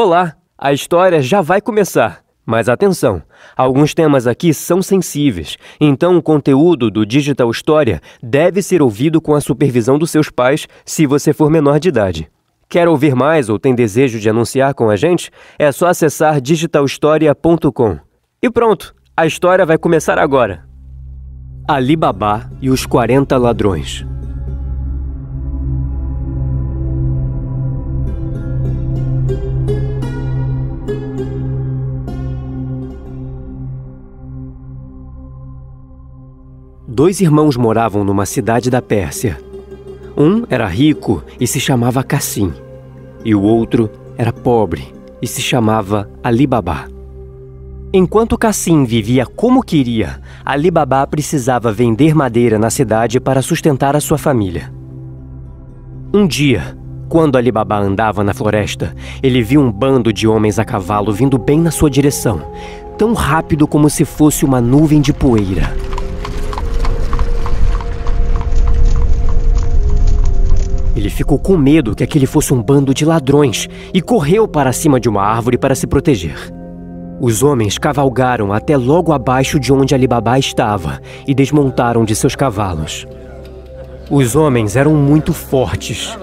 Olá, a história já vai começar. Mas atenção, alguns temas aqui são sensíveis, então o conteúdo do Digital História deve ser ouvido com a supervisão dos seus pais se você for menor de idade. Quer ouvir mais ou tem desejo de anunciar com a gente? É só acessar digitalhistoria.com. E pronto, a história vai começar agora. Ali Baba e os 40 ladrões. Dois irmãos moravam numa cidade da Pérsia. Um era rico e se chamava Cassim, e o outro era pobre e se chamava Ali Baba. Enquanto Cassim vivia como queria, Ali Baba precisava vender madeira na cidade para sustentar a sua família. Um dia, quando Ali Baba andava na floresta, ele viu um bando de homens a cavalo vindo bem na sua direção, tão rápido como se fosse uma nuvem de poeira. Ele ficou com medo que aquele fosse um bando de ladrões e correu para cima de uma árvore para se proteger. Os homens cavalgaram até logo abaixo de onde Ali Baba estava e desmontaram de seus cavalos. Os homens eram muito fortes.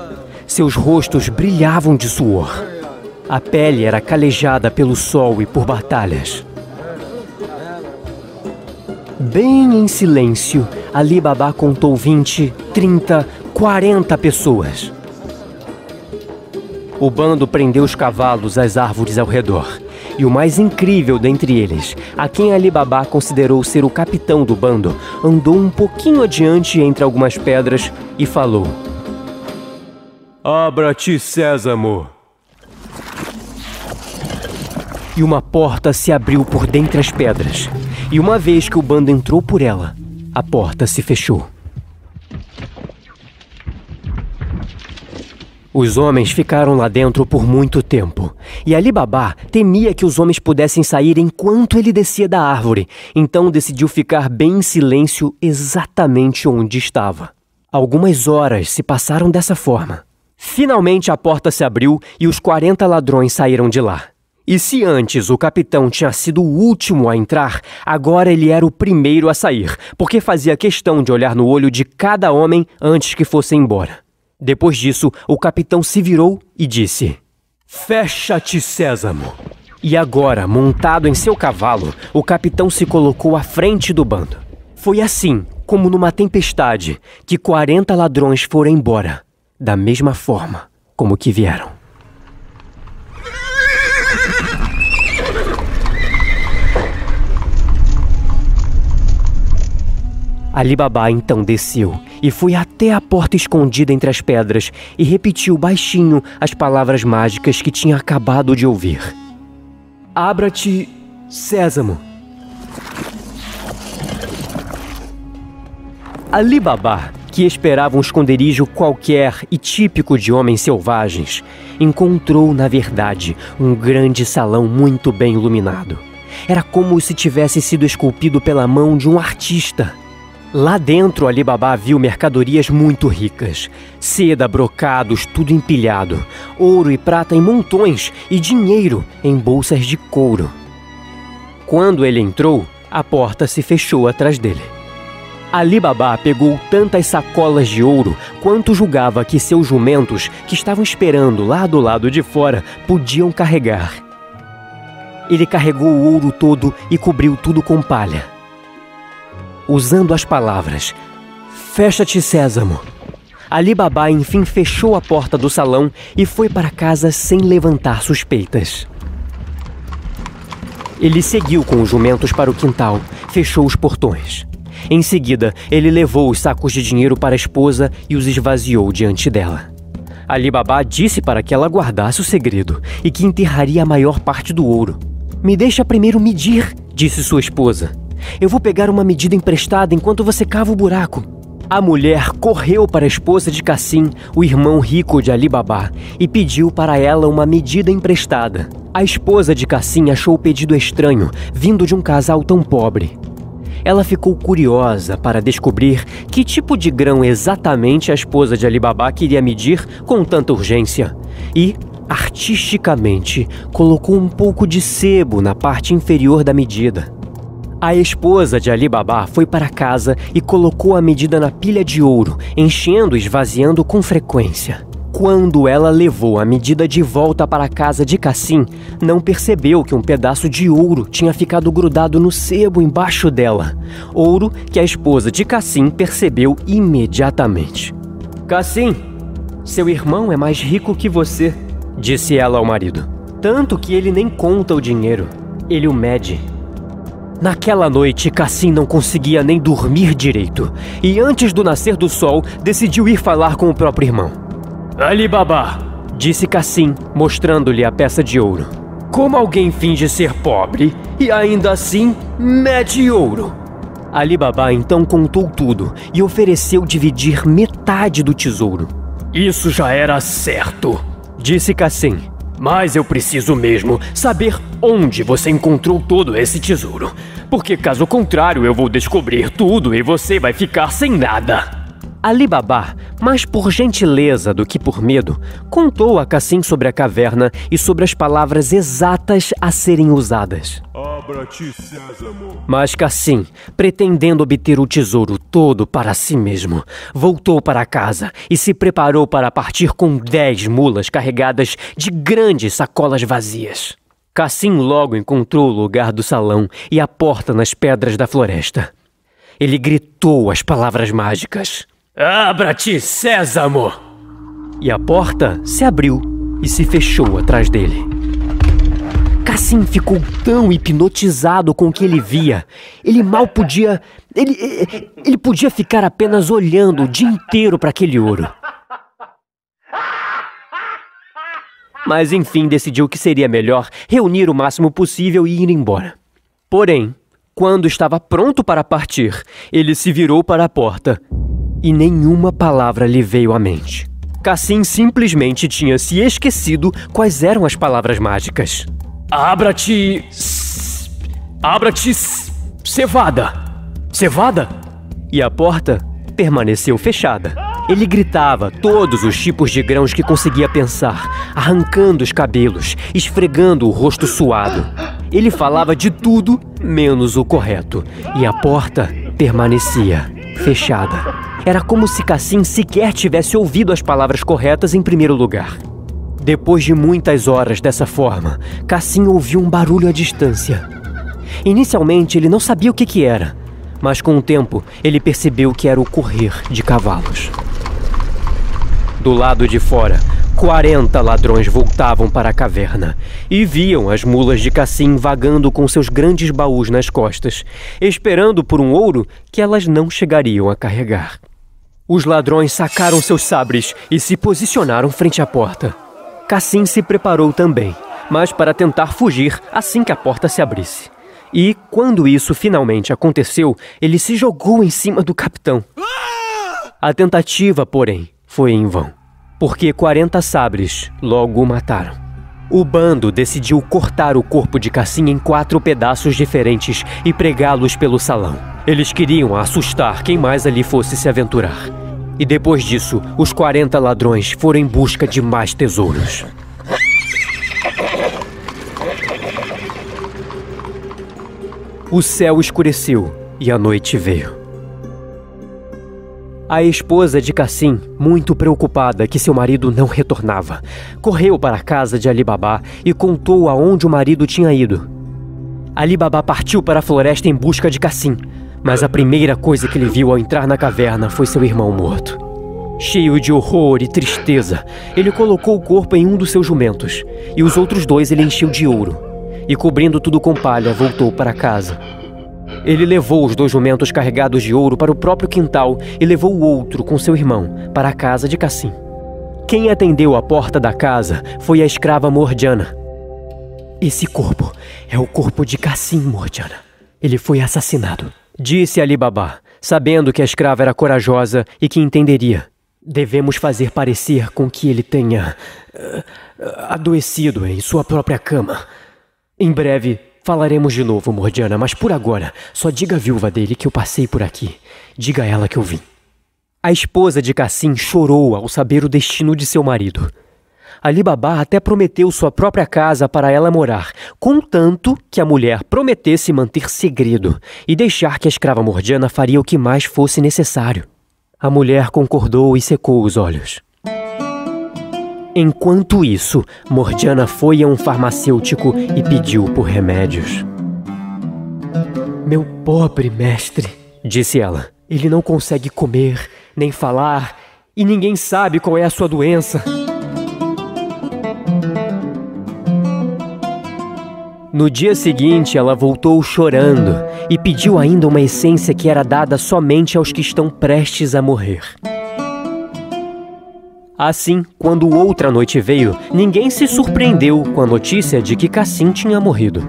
Seus rostos brilhavam de suor. A pele era calejada pelo sol e por batalhas. Bem em silêncio, Ali Baba contou 20, 30, 40 pessoas. O bando prendeu os cavalos às árvores ao redor. E o mais incrível dentre eles, a quem Ali Baba considerou ser o capitão do bando, andou um pouquinho adiante entre algumas pedras e falou: "Abra-te, Sésamo!" E uma porta se abriu por dentre as pedras. E uma vez que o bando entrou por ela, a porta se fechou. Os homens ficaram lá dentro por muito tempo, e Ali Baba temia que os homens pudessem sair enquanto ele descia da árvore, então decidiu ficar bem em silêncio exatamente onde estava. Algumas horas se passaram dessa forma. Finalmente a porta se abriu e os 40 ladrões saíram de lá. E se antes o capitão tinha sido o último a entrar, agora ele era o primeiro a sair, porque fazia questão de olhar no olho de cada homem antes que fossem embora. Depois disso, o capitão se virou e disse: "Fecha-te, Sésamo!" E agora, montado em seu cavalo, o capitão se colocou à frente do bando. Foi assim, como numa tempestade, que 40 ladrões foram embora, da mesma forma como que vieram. Ali Baba então desceu e foi até a porta escondida entre as pedras e repetiu baixinho as palavras mágicas que tinha acabado de ouvir. "Abra-te, Sésamo!" Ali Baba, que esperava um esconderijo qualquer e típico de homens selvagens, encontrou, na verdade, um grande salão muito bem iluminado. Era como se tivesse sido esculpido pela mão de um artista. Lá dentro, Ali Baba viu mercadorias muito ricas. Seda, brocados, tudo empilhado. Ouro e prata em montões e dinheiro em bolsas de couro. Quando ele entrou, a porta se fechou atrás dele. Ali Baba pegou tantas sacolas de ouro quanto julgava que seus jumentos, que estavam esperando lá do lado de fora, podiam carregar. Ele carregou o ouro todo e cobriu tudo com palha. Usando as palavras "Fecha-te, Sésamo", Ali Baba enfim fechou a porta do salão e foi para casa sem levantar suspeitas. Ele seguiu com os jumentos para o quintal, fechou os portões. Em seguida, ele levou os sacos de dinheiro para a esposa e os esvaziou diante dela. Ali Baba disse para que ela guardasse o segredo e que enterraria a maior parte do ouro. "Me deixa primeiro medir", disse sua esposa. "Eu vou pegar uma medida emprestada enquanto você cava o buraco." A mulher correu para a esposa de Cassim, o irmão rico de Ali Baba, e pediu para ela uma medida emprestada. A esposa de Cassim achou o pedido estranho, vindo de um casal tão pobre. Ela ficou curiosa para descobrir que tipo de grão exatamente a esposa de Ali Baba queria medir com tanta urgência. E, artisticamente, colocou um pouco de sebo na parte inferior da medida. A esposa de Ali Baba foi para casa e colocou a medida na pilha de ouro, enchendo e esvaziando com frequência. Quando ela levou a medida de volta para a casa de Cassim, não percebeu que um pedaço de ouro tinha ficado grudado no sebo embaixo dela. Ouro que a esposa de Cassim percebeu imediatamente. "Cassim, seu irmão é mais rico que você", disse ela ao marido. "Tanto que ele nem conta o dinheiro, ele o mede." Naquela noite, Cassim não conseguia nem dormir direito, e antes do nascer do sol, decidiu ir falar com o próprio irmão. "Ali Baba", disse Cassim, mostrando-lhe a peça de ouro. "Como alguém finge ser pobre e ainda assim mede ouro?" Ali Baba então contou tudo e ofereceu dividir metade do tesouro. "Isso já era certo", disse Cassim. "Mas eu preciso mesmo saber onde você encontrou todo esse tesouro, porque caso contrário eu vou descobrir tudo e você vai ficar sem nada." Ali Baba, mais por gentileza do que por medo, contou a Cassim sobre a caverna e sobre as palavras exatas a serem usadas. Abra-te, Sésamo. Mas Cassim, pretendendo obter o tesouro todo para si mesmo, voltou para casa e se preparou para partir com 10 mulas carregadas de grandes sacolas vazias. Cassim logo encontrou o lugar do salão e a porta nas pedras da floresta. Ele gritou as palavras mágicas. "Abra-te, Sésamo!" E a porta se abriu e se fechou atrás dele. Cassim ficou tão hipnotizado com o que ele via. Ele mal podia... Ele podia ficar apenas olhando o dia inteiro para aquele ouro. Mas enfim decidiu que seria melhor reunir o máximo possível e ir embora. Porém, quando estava pronto para partir, ele se virou para a porta e nenhuma palavra lhe veio à mente. Cassim simplesmente tinha se esquecido quais eram as palavras mágicas. Abra-te... Abra-te... Cevada! Cevada! E a porta permaneceu fechada. Ele gritava todos os tipos de grãos que conseguia pensar, arrancando os cabelos, esfregando o rosto suado. Ele falava de tudo menos o correto, e a porta permanecia fechada. Era como se Cassim sequer tivesse ouvido as palavras corretas em primeiro lugar. Depois de muitas horas dessa forma, Cassim ouviu um barulho à distância. Inicialmente, ele não sabia o que era, mas com o tempo, ele percebeu que era o correr de cavalos. Do lado de fora, 40 ladrões voltavam para a caverna e viam as mulas de Cassim vagando com seus grandes baús nas costas, esperando por um ouro que elas não chegariam a carregar. Os ladrões sacaram seus sabres e se posicionaram frente à porta. Cassim se preparou também, mas para tentar fugir assim que a porta se abrisse. E, quando isso finalmente aconteceu, ele se jogou em cima do capitão. A tentativa, porém, foi em vão, porque 40 sabres logo o mataram. O bando decidiu cortar o corpo de Cassim em 4 pedaços diferentes e pregá-los pelo salão. Eles queriam assustar quem mais ali fosse se aventurar. E depois disso, os 40 ladrões foram em busca de mais tesouros. O céu escureceu e a noite veio. A esposa de Cassim, muito preocupada que seu marido não retornava, correu para a casa de Ali Baba e contou aonde o marido tinha ido. Ali Baba partiu para a floresta em busca de Cassim, mas a primeira coisa que ele viu ao entrar na caverna foi seu irmão morto. Cheio de horror e tristeza, ele colocou o corpo em um dos seus jumentos e os outros 2 ele encheu de ouro e, cobrindo tudo com palha, voltou para casa. Ele levou os 2 jumentos carregados de ouro para o próprio quintal e levou o outro com seu irmão para a casa de Cassim. Quem atendeu a porta da casa foi a escrava Morgiana. "Esse corpo é o corpo de Cassim, Morgiana. Ele foi assassinado", disse Ali Baba, sabendo que a escrava era corajosa e que entenderia. "Devemos fazer parecer com que ele tenha adoecido em sua própria cama. Em breve falaremos de novo, Morgiana, mas por agora, só diga à viúva dele que eu passei por aqui. Diga a ela que eu vim." A esposa de Cassim chorou ao saber o destino de seu marido. Ali Baba até prometeu sua própria casa para ela morar, contanto que a mulher prometesse manter segredo e deixar que a escrava Morgiana faria o que mais fosse necessário. A mulher concordou e secou os olhos. Enquanto isso, Morgiana foi a um farmacêutico e pediu por remédios. "Meu pobre mestre", disse ela, "ele não consegue comer, nem falar, e ninguém sabe qual é a sua doença." No dia seguinte, ela voltou chorando e pediu ainda uma essência que era dada somente aos que estão prestes a morrer. Assim, quando outra noite veio, ninguém se surpreendeu com a notícia de que Cassim tinha morrido.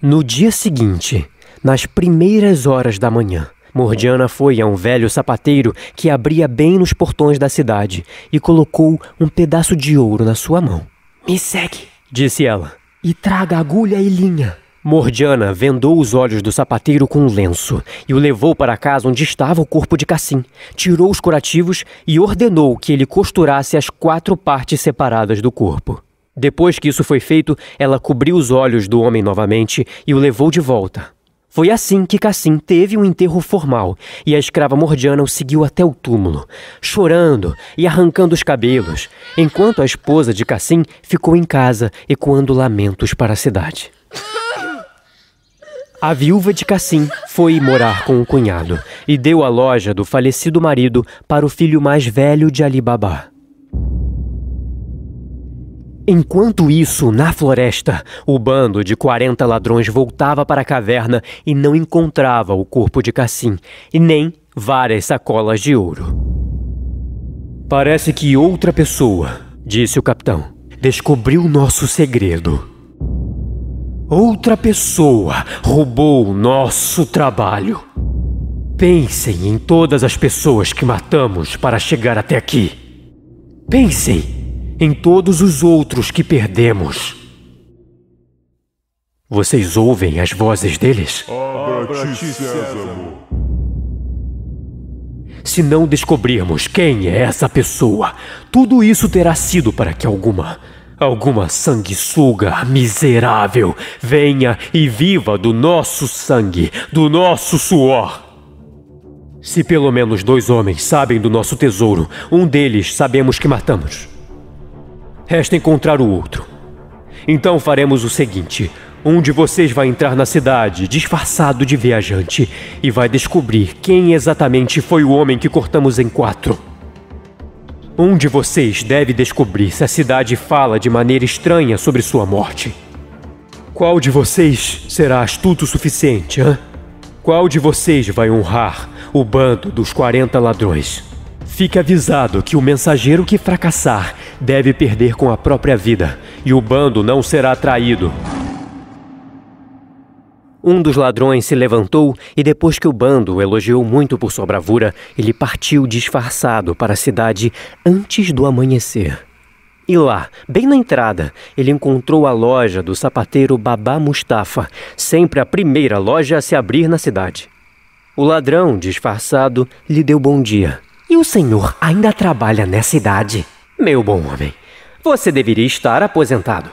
No dia seguinte, nas primeiras horas da manhã, Morgiana foi a um velho sapateiro que abria bem nos portões da cidade e colocou um pedaço de ouro na sua mão. "Me segue", disse ela, "e traga agulha e linha." Morgiana vendou os olhos do sapateiro com um lenço e o levou para a casa onde estava o corpo de Cassim, tirou os curativos e ordenou que ele costurasse as 4 partes separadas do corpo. Depois que isso foi feito, ela cobriu os olhos do homem novamente e o levou de volta. Foi assim que Cassim teve um enterro formal e a escrava Morgiana o seguiu até o túmulo, chorando e arrancando os cabelos, enquanto a esposa de Cassim ficou em casa ecoando lamentos para a cidade. A viúva de Cassim foi morar com o cunhado e deu a loja do falecido marido para o filho mais velho de Ali Baba. Enquanto isso, na floresta, o bando de 40 ladrões voltava para a caverna e não encontrava o corpo de Cassim, e nem várias sacolas de ouro. "Parece que outra pessoa", disse o capitão, "descobriu nosso segredo. Outra pessoa roubou o nosso trabalho. Pensem em todas as pessoas que matamos para chegar até aqui. Pensem em todos os outros que perdemos. Vocês ouvem as vozes deles? Abra-te, Sésamo. Se não descobrirmos quem é essa pessoa, tudo isso terá sido para que alguma sanguessuga miserável venha e viva do nosso sangue, do nosso suor. Se pelo menos 2 homens sabem do nosso tesouro, um deles sabemos que matamos. Resta encontrar o outro. Então faremos o seguinte: um de vocês vai entrar na cidade disfarçado de viajante e vai descobrir quem exatamente foi o homem que cortamos em 4. Um de vocês deve descobrir se a cidade fala de maneira estranha sobre sua morte. Qual de vocês será astuto o suficiente, hã? Qual de vocês vai honrar o bando dos 40 ladrões? Fique avisado que o mensageiro que fracassar deve perder com a própria vida, e o bando não será traído. Um dos ladrões se levantou e depois que o bando o elogiou muito por sua bravura, ele partiu disfarçado para a cidade antes do amanhecer. E lá, bem na entrada, ele encontrou a loja do sapateiro Baba Mustafa, sempre a primeira loja a se abrir na cidade. O ladrão, disfarçado, lhe deu bom dia. "E o senhor ainda trabalha nessa idade? Meu bom homem, você deveria estar aposentado."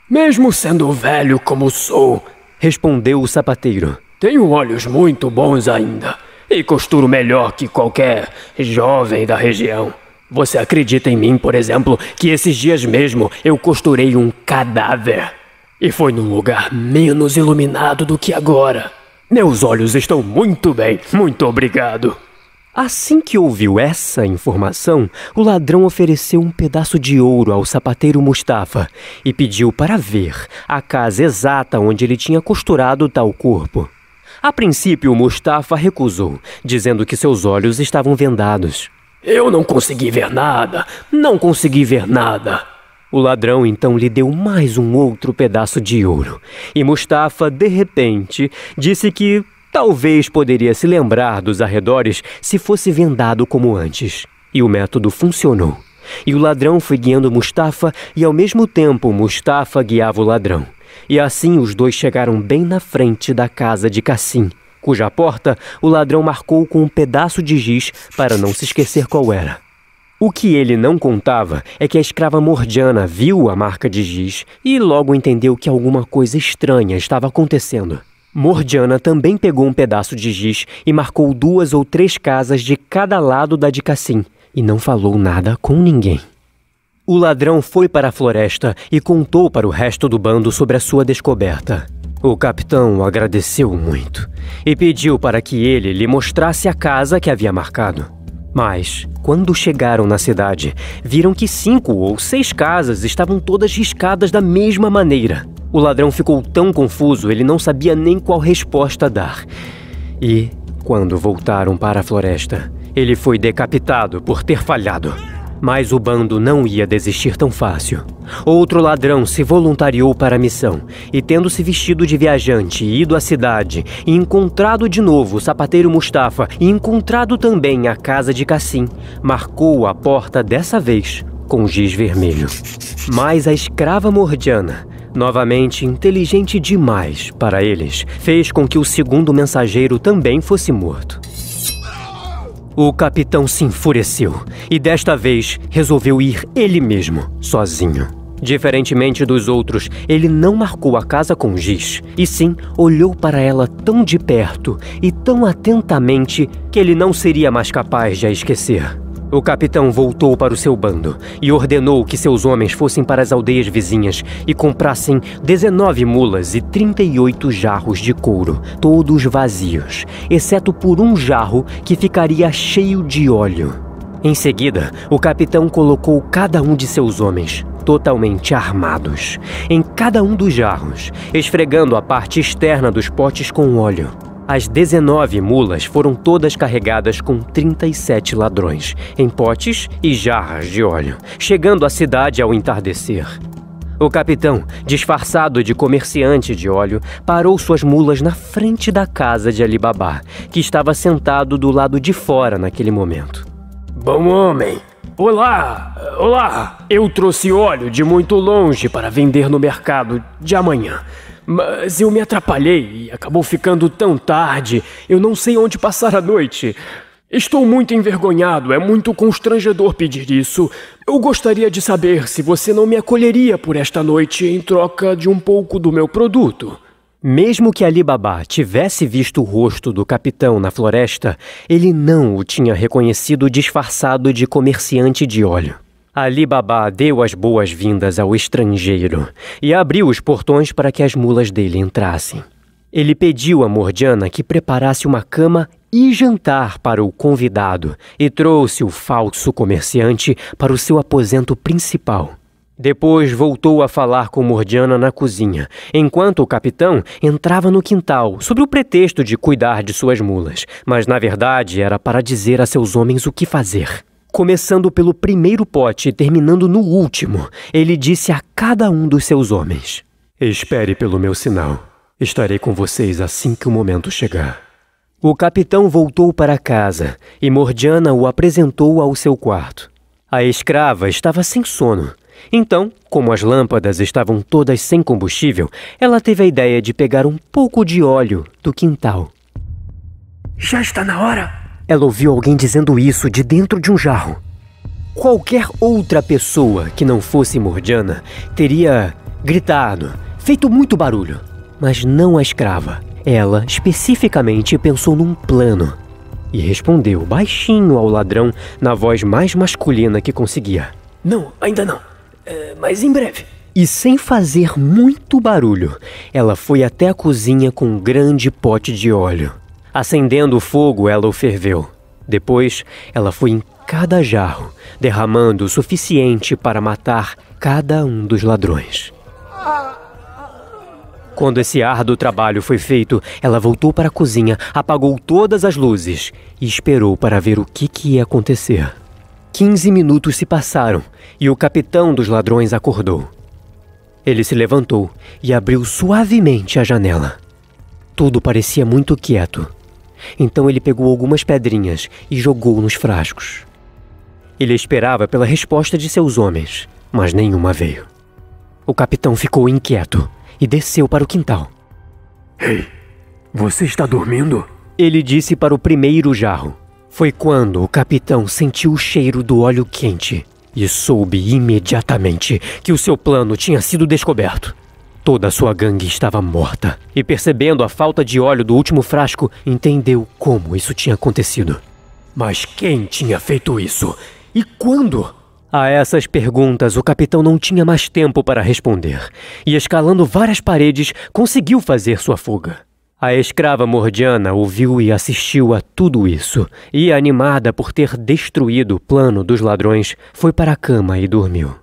"Mesmo sendo velho como sou", respondeu o sapateiro, "tenho olhos muito bons ainda e costuro melhor que qualquer jovem da região. Você acredita em mim, por exemplo, que esses dias mesmo eu costurei um cadáver? E foi num lugar menos iluminado do que agora. Meus olhos estão muito bem, muito obrigado." Assim que ouviu essa informação, o ladrão ofereceu um pedaço de ouro ao sapateiro Mustafa e pediu para ver a casa exata onde ele tinha costurado tal corpo. A princípio, Mustafa recusou, dizendo que seus olhos estavam vendados. "Eu não consegui ver nada, não consegui ver nada." O ladrão então lhe deu mais um outro pedaço de ouro, e Mustafa, de repente, disse que talvez poderia se lembrar dos arredores se fosse vendado como antes. E o método funcionou. E o ladrão foi guiando Mustafa e ao mesmo tempo Mustafa guiava o ladrão. E assim os dois chegaram bem na frente da casa de Cassim, cuja porta o ladrão marcou com um pedaço de giz para não se esquecer qual era. O que ele não contava é que a escrava Morgiana viu a marca de giz e logo entendeu que alguma coisa estranha estava acontecendo. Morgiana também pegou um pedaço de giz e marcou 2 ou 3 casas de cada lado da de Cassim e não falou nada com ninguém. O ladrão foi para a floresta e contou para o resto do bando sobre a sua descoberta. O capitão o agradeceu muito e pediu para que ele lhe mostrasse a casa que havia marcado. Mas, quando chegaram na cidade, viram que 5 ou 6 casas estavam todas riscadas da mesma maneira. O ladrão ficou tão confuso, ele não sabia nem qual resposta dar. E, quando voltaram para a floresta, ele foi decapitado por ter falhado. Mas o bando não ia desistir tão fácil. Outro ladrão se voluntariou para a missão e, tendo se vestido de viajante, ido à cidade e encontrado de novo o sapateiro Mustafa e encontrado também a casa de Cassim, marcou a porta dessa vez com giz vermelho. Mas a escrava Morgiana, novamente inteligente demais para eles, fez com que o segundo mensageiro também fosse morto. O capitão se enfureceu e desta vez resolveu ir ele mesmo, sozinho. Diferentemente dos outros, ele não marcou a casa com giz, e sim olhou para ela tão de perto e tão atentamente que ele não seria mais capaz de a esquecer. O capitão voltou para o seu bando e ordenou que seus homens fossem para as aldeias vizinhas e comprassem 19 mulas e 38 jarros de couro, todos vazios, exceto por um jarro que ficaria cheio de óleo. Em seguida, o capitão colocou cada um de seus homens, totalmente armados, em cada um dos jarros, esfregando a parte externa dos potes com óleo. As 19 mulas foram todas carregadas com 37 ladrões, em potes e jarras de óleo, chegando à cidade ao entardecer. O capitão, disfarçado de comerciante de óleo, parou suas mulas na frente da casa de Ali Baba, que estava sentado do lado de fora naquele momento. Bom homem! Olá! Olá! Eu trouxe óleo de muito longe para vender no mercado de amanhã. Mas eu me atrapalhei e acabou ficando tão tarde, eu não sei onde passar a noite. Estou muito envergonhado, é muito constrangedor pedir isso. Eu gostaria de saber se você não me acolheria por esta noite em troca de um pouco do meu produto. Mesmo que Ali Baba tivesse visto o rosto do capitão na floresta, ele não o tinha reconhecido disfarçado de comerciante de óleo. Ali Baba deu as boas-vindas ao estrangeiro e abriu os portões para que as mulas dele entrassem. Ele pediu a Morgiana que preparasse uma cama e jantar para o convidado e trouxe o falso comerciante para o seu aposento principal. Depois voltou a falar com Morgiana na cozinha, enquanto o capitão entrava no quintal, sob o pretexto de cuidar de suas mulas, mas na verdade era para dizer a seus homens o que fazer. Começando pelo primeiro pote e terminando no último, ele disse a cada um dos seus homens: "Espere pelo meu sinal. Estarei com vocês assim que o momento chegar." O capitão voltou para casa e Morgiana o apresentou ao seu quarto. A escrava estava sem sono. Então, como as lâmpadas estavam todas sem combustível, ela teve a ideia de pegar um pouco de óleo do quintal. Já está na hora? Ela ouviu alguém dizendo isso de dentro de um jarro. Qualquer outra pessoa que não fosse Morgiana teria gritado, feito muito barulho, mas não a escrava. Ela especificamente pensou num plano e respondeu baixinho ao ladrão na voz mais masculina que conseguia: "Não, ainda não. Mas em breve." E sem fazer muito barulho, ela foi até a cozinha com um grande pote de óleo. Acendendo o fogo, ela o ferveu. Depois, ela foi em cada jarro, derramando o suficiente para matar cada um dos ladrões. Quando esse árduo trabalho foi feito, ela voltou para a cozinha, apagou todas as luzes e esperou para ver o que ia acontecer. 15 minutos se passaram e o capitão dos ladrões acordou. Ele se levantou e abriu suavemente a janela. Tudo parecia muito quieto. Então ele pegou algumas pedrinhas e jogou nos frascos. Ele esperava pela resposta de seus homens, mas nenhuma veio. O capitão ficou inquieto e desceu para o quintal. "Ei, você está dormindo?" Ele disse para o primeiro jarro. Foi quando o capitão sentiu o cheiro do óleo quente e soube imediatamente que o seu plano tinha sido descoberto. Toda a sua gangue estava morta e, percebendo a falta de óleo do último frasco, entendeu como isso tinha acontecido. Mas quem tinha feito isso? E quando? A essas perguntas, o capitão não tinha mais tempo para responder e, escalando várias paredes, conseguiu fazer sua fuga. A escrava Morgiana ouviu e assistiu a tudo isso e, animada por ter destruído o plano dos ladrões, foi para a cama e dormiu.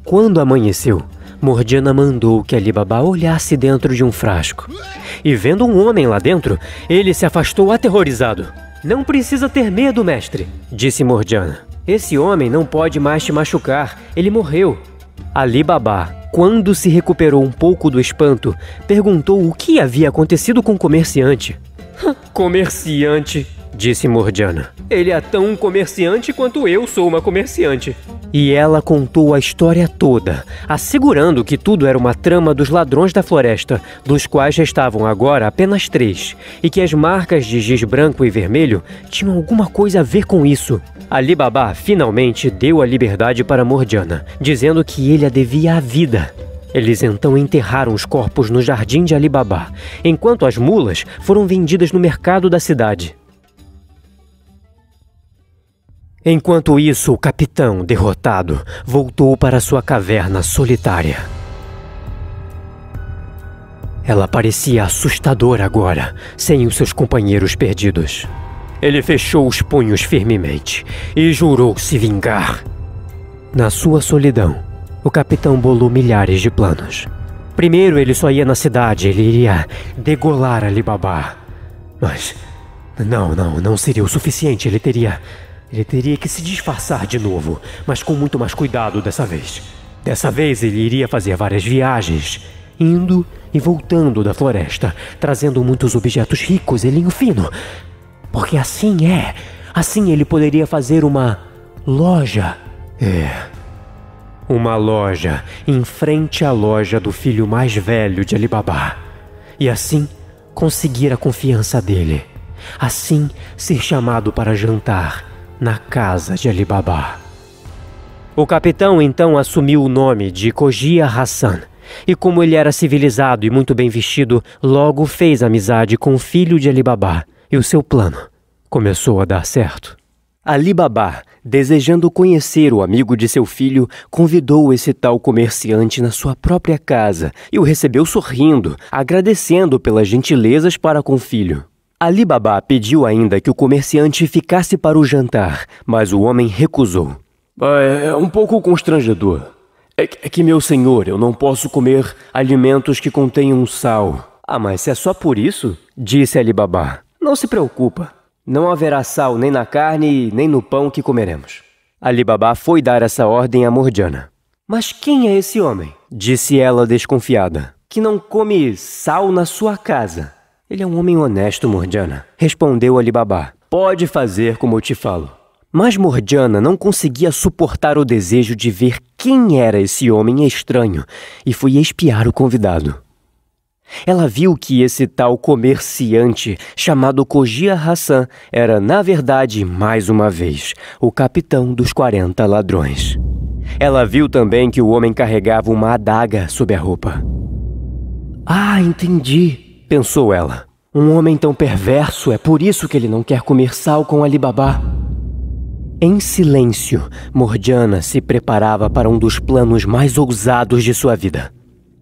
Quando amanheceu, Morgiana mandou que Ali Baba olhasse dentro de um frasco. E vendo um homem lá dentro, ele se afastou aterrorizado. "Não precisa ter medo, mestre", disse Morgiana. "Esse homem não pode mais te machucar, ele morreu." Ali Baba, quando se recuperou um pouco do espanto, perguntou o que havia acontecido com o comerciante. "Comerciante", disse Morgiana. "Ele é tão um comerciante quanto eu sou uma comerciante." E ela contou a história toda, assegurando que tudo era uma trama dos ladrões da floresta, dos quais restavam agora apenas 3, e que as marcas de giz branco e vermelho tinham alguma coisa a ver com isso. Ali Baba finalmente deu a liberdade para Morgiana, dizendo que ele a devia a vida. Eles então enterraram os corpos no jardim de Ali Baba, enquanto as mulas foram vendidas no mercado da cidade. Enquanto isso, o capitão, derrotado, voltou para sua caverna solitária. Ela parecia assustadora agora, sem os seus companheiros perdidos. Ele fechou os punhos firmemente e jurou se vingar. Na sua solidão, o capitão bolou milhares de planos. Primeiro, ele só ia na cidade, ele iria degolar Ali Baba. Mas não seria o suficiente, ele teria que se disfarçar de novo, mas com muito mais cuidado dessa vez. Dessa vez ele iria fazer várias viagens, indo e voltando da floresta, trazendo muitos objetos ricos e linho fino. Porque assim ele poderia fazer uma loja. Uma loja em frente à loja do filho mais velho de Ali Baba. E assim conseguir a confiança dele. Assim ser chamado para jantar na casa de Ali Baba. O capitão então assumiu o nome de Cogia Hassan, e como ele era civilizado e muito bem vestido, logo fez amizade com o filho de Ali Baba, e o seu plano começou a dar certo. Ali Baba, desejando conhecer o amigo de seu filho, convidou esse tal comerciante na sua própria casa e o recebeu sorrindo, agradecendo pelas gentilezas para com o filho. Ali Baba pediu ainda que o comerciante ficasse para o jantar, mas o homem recusou. É um pouco constrangedor. É que, meu senhor, eu não posso comer alimentos que contenham sal. Mas se é só por isso, disse Ali Baba, não se preocupa. Não haverá sal nem na carne nem no pão que comeremos. Ali Baba foi dar essa ordem a Morgiana. Mas quem é esse homem? Disse ela desconfiada. Que não come sal na sua casa. Ele é um homem honesto, Morgiana, respondeu Ali Baba. Pode fazer como eu te falo. Mas Morgiana não conseguia suportar o desejo de ver quem era esse homem estranho e foi espiar o convidado. Ela viu que esse tal comerciante, chamado Cogia Hassan, era, na verdade, mais uma vez, o capitão dos 40 ladrões. Ela viu também que o homem carregava uma adaga sob a roupa. Entendi, pensou ela. Um homem tão perverso, é por isso que ele não quer comer sal com Ali Baba. Em silêncio, Morgiana se preparava para um dos planos mais ousados de sua vida.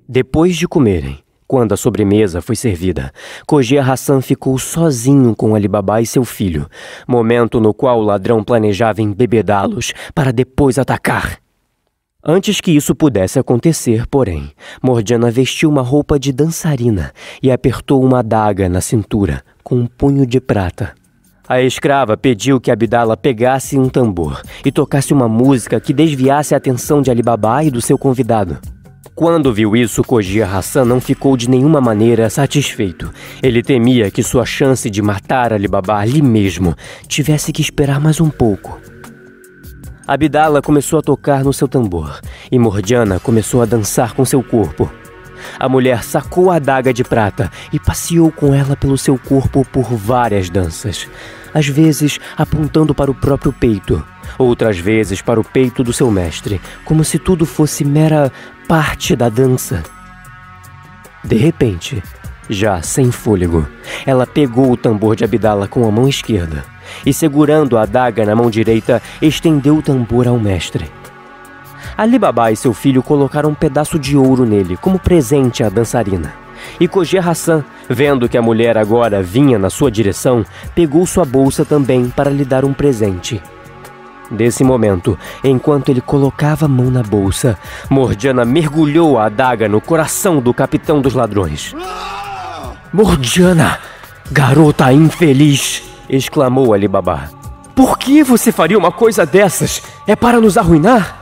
Depois de comerem, quando a sobremesa foi servida, Cogia Hassan ficou sozinho com Ali Baba e seu filho, momento no qual o ladrão planejava embebedá-los para depois atacar. Antes que isso pudesse acontecer, porém, Morgiana vestiu uma roupa de dançarina e apertou uma adaga na cintura com um punho de prata. A escrava pediu que Abdala pegasse um tambor e tocasse uma música que desviasse a atenção de Ali Baba e do seu convidado. Quando viu isso, Cogia Hassan não ficou de nenhuma maneira satisfeito. Ele temia que sua chance de matar Ali Baba ali mesmo tivesse que esperar mais um pouco. Abdala começou a tocar no seu tambor e Morgiana começou a dançar com seu corpo. a mulher sacou a adaga de prata e passeou com ela pelo seu corpo por várias danças. Às vezes apontando para o próprio peito, outras vezes para o peito do seu mestre, como se tudo fosse mera parte da dança. De repente, já sem fôlego, ela pegou o tambor de Abdala com a mão esquerda e, segurando a adaga na mão direita, estendeu o tambor ao mestre. Ali Baba e seu filho colocaram um pedaço de ouro nele como presente à dançarina. E Khoger Hassan, vendo que a mulher agora vinha na sua direção, pegou sua bolsa também para lhe dar um presente. Nesse momento, enquanto ele colocava a mão na bolsa, Morgiana mergulhou a adaga no coração do capitão dos ladrões. "Morgiana, garota infeliz!" exclamou Ali Baba. "Por que você faria uma coisa dessas? É para nos arruinar?"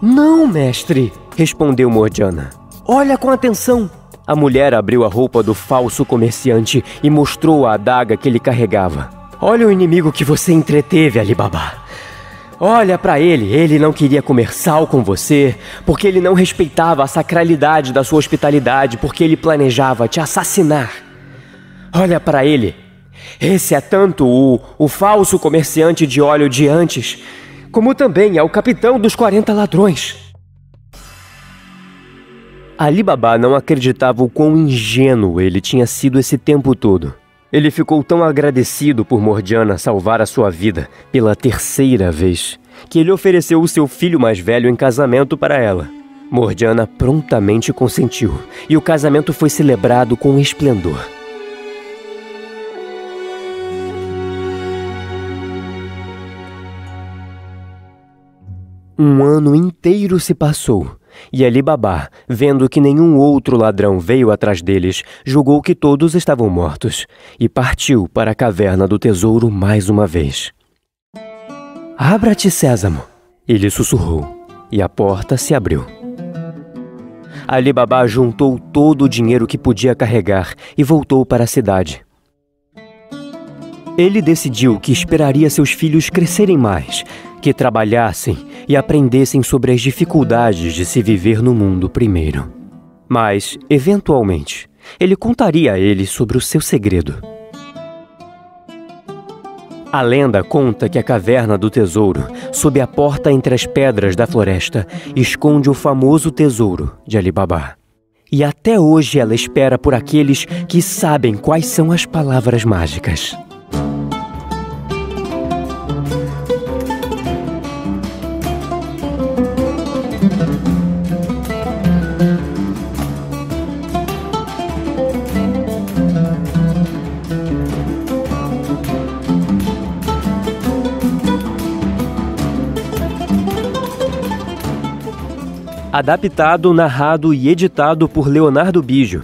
"Não, mestre", respondeu Morgiana. "Olha com atenção." A mulher abriu a roupa do falso comerciante e mostrou a adaga que ele carregava. "Olha o inimigo que você entreteve, Ali Baba. Olha para ele, ele não queria comer sal com você, porque ele não respeitava a sacralidade da sua hospitalidade, porque ele planejava te assassinar. Olha para ele, esse é tanto o falso comerciante de óleo de antes, como também é o capitão dos 40 ladrões." Ali Baba não acreditava o quão ingênuo ele tinha sido esse tempo todo. Ele ficou tão agradecido por Morgiana salvar a sua vida pela terceira vez, que ele ofereceu o seu filho mais velho em casamento para ela. Morgiana prontamente consentiu, e o casamento foi celebrado com esplendor. Um ano inteiro se passou, e Ali Baba, vendo que nenhum outro ladrão veio atrás deles, julgou que todos estavam mortos, e partiu para a caverna do tesouro mais uma vez. "Abra-te, sésamo", ele sussurrou, e a porta se abriu. Ali Baba juntou todo o dinheiro que podia carregar e voltou para a cidade. Ele decidiu que esperaria seus filhos crescerem mais, que trabalhassem e aprendessem sobre as dificuldades de se viver no mundo primeiro. Mas, eventualmente, ele contaria a eles sobre o seu segredo. A lenda conta que a caverna do tesouro, sob a porta entre as pedras da floresta, esconde o famoso tesouro de Ali Baba. E até hoje ela espera por aqueles que sabem quais são as palavras mágicas. Adaptado, narrado e editado por Leonardo Bijo.